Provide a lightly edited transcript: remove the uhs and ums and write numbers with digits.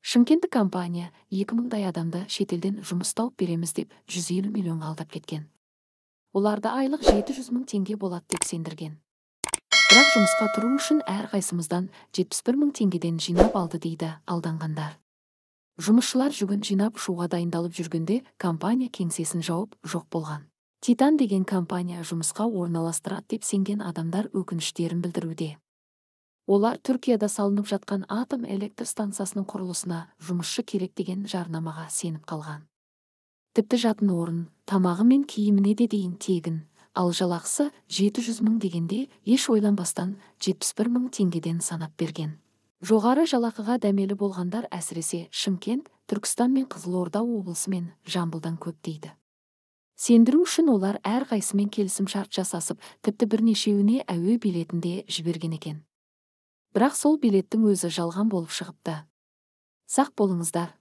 Шымкенттік компания 2000 адамды шетелден жұмыс тауып береміз деп 150 миллион алдап кеткен. Оларда айлық 700 мың теңге болады деп сендірген. Бірақ жұмысқа тұру үшін әрқайсымыздан 71 мың теңгеден жинап алды дейді алданғандар. Жұмысшылар жүгін жинап ұшуға дайындалып жүргенде компания кеңсесін жауып жоқ болған. Титан деген компания жұмысқа орналастырады деп сенген адамдар өкініштерін білдіруде. Олар Түркияда салынып жатқан атом электр станциясының құрылысына жұмысшы керек деген жарнамаға сеніп қалған. Тіпті жатын орын, тамағы мен киіміне де дейін тегін, ал жалақысы 700 мың дегенде еш ойланбастан 71 мың теңгеден санап берген. Жоғары жалақыға дәмелі болғандар әсіресе Шымкент, Түркістан мен Қызылорда облысы мен Жамбылдан көп дейді. Сендіру үшін олар әрқайсымен келісімшарт жасасып, тіпті бірнешеуіне әуе билетін де жіберген екен. Бірақ сол билеттің өзі жалған болып шығыпты. Сақ болыңыздар.